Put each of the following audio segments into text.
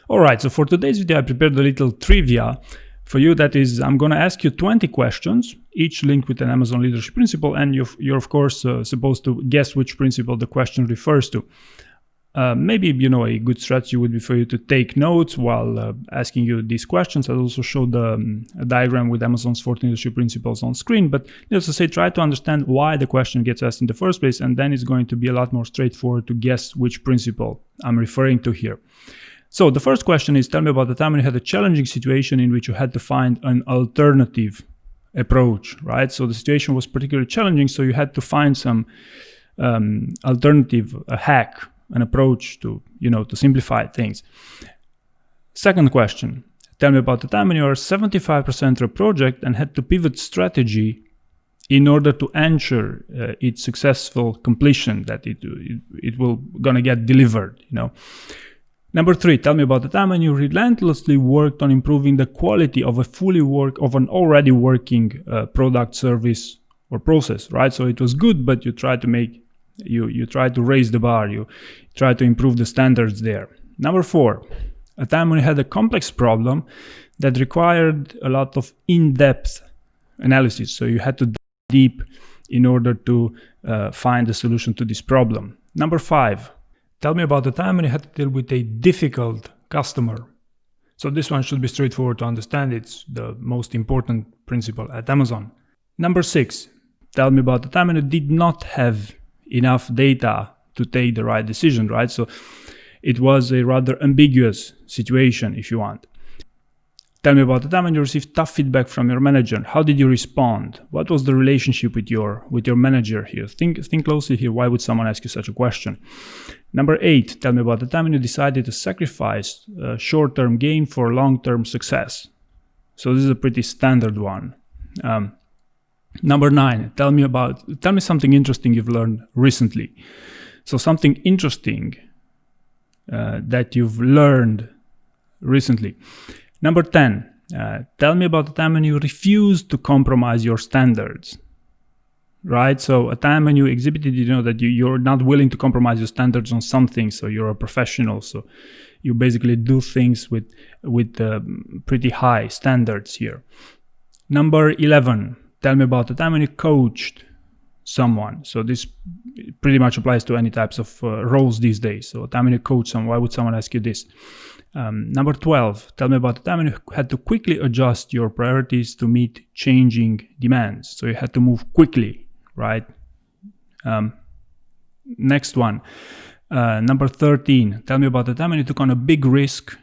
All right, so for today's video, I prepared a little trivia for you. That is, I'm going to ask you 20 questions, each linked with an Amazon leadership principle, and you're of course supposed to guess which principle the question refers to. Maybe, a good strategy would be for you to take notes while asking you these questions. I'll also show a diagram with Amazon's 14 leadership principles on screen, but needless to say, try to understand why the question gets asked in the first place, and then it's going to be a lot more straightforward to guess which principle I'm referring to here. So the first question is, tell me about the time when you had a challenging situation in which you had to find an alternative approach, right? So the situation was particularly challenging, so you had to find some alternative, a hack, an approach to, to simplify things. Second question, tell me about the time when you are 75% through a project and had to pivot strategy in order to ensure its successful completion, that it will gonna get delivered, Number 3, tell me about the time when you relentlessly worked on improving the quality of an already working product, service, or process, right? So it was good, but you tried to raise the bar, you try to improve the standards there. Number 4, a time when you had a complex problem that required a lot of in-depth analysis. So you had to dive deep in order to find a solution to this problem. Number 5, tell me about the time when you had to deal with a difficult customer. So this one should be straightforward to understand. It's the most important principle at Amazon. Number 6, tell me about the time when you did not have enough data to take the right decision, right? So it was a rather ambiguous situation, if you want. Tell me about the time when you received tough feedback from your manager. How did you respond? What was the relationship with your manager here? Think closely here. Why would someone ask you such a question? Number 8, tell me about the time when you decided to sacrifice short-term gain for long-term success. So this is a pretty standard one. Number 9, tell me something interesting you've learned recently. So something interesting that you've learned recently. Number 10, tell me about the time when you refused to compromise your standards, right? So a time when you exhibited, that you're not willing to compromise your standards on something. So you're a professional. So you basically do things with pretty high standards here. Number 11, tell me about the time when you coached someone. So this pretty much applies to any types of roles these days. So a time when you coach someone, why would someone ask you this? Number 12, tell me about the time when you had to quickly adjust your priorities to meet changing demands. So you had to move quickly, right? Next one, number 13, tell me about the time when you took on a big risk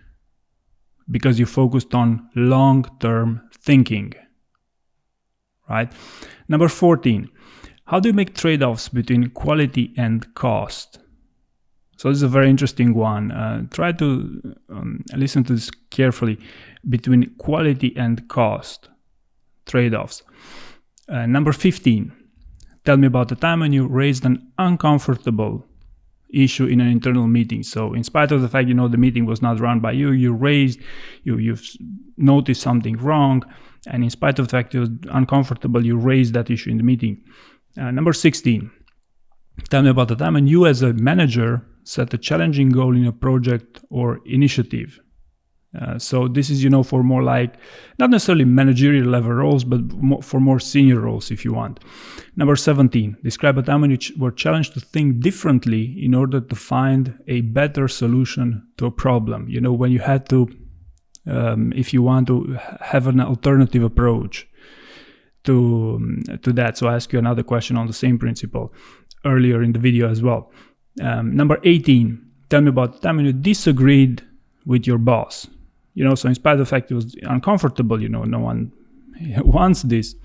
because you focused on long-term thinking, right? Number 14, how do you make trade-offs between quality and cost? So this is a very interesting one. Try to listen to this carefully. Between quality and cost, trade-offs. Number 15, tell me about the time when you raised an uncomfortable issue in an internal meeting. So in spite of the fact, the meeting was not run by you, you've noticed something wrong, and in spite of the fact it was uncomfortable, you raised that issue in the meeting. Number 16, tell me about the time when you as a manager set a challenging goal in a project or initiative. So this is, for more like, not necessarily managerial level roles, but for more senior roles if you want. Number 17, describe a time when you were challenged to think differently in order to find a better solution to a problem. When you had to, if you want to have an alternative approach to that. So I ask you another question on the same principle earlier in the video as well. Number 18, tell me about the time when you disagreed with your boss. So in spite of the fact it was uncomfortable, no one wants this,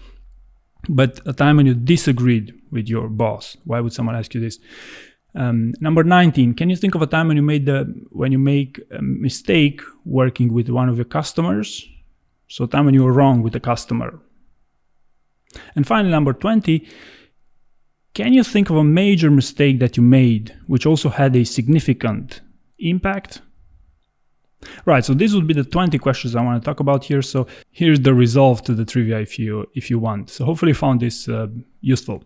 but a time when you disagreed with your boss. Why would someone ask you this? Number 19, can you think of a time when you make a mistake working with one of your customers? So a time when you were wrong with the customer. And finally, number 20, can you think of a major mistake that you made, which also had a significant impact? Right, so these would be the 20 questions I want to talk about here. So here's the resolve to the trivia if you want. So hopefully you found this useful.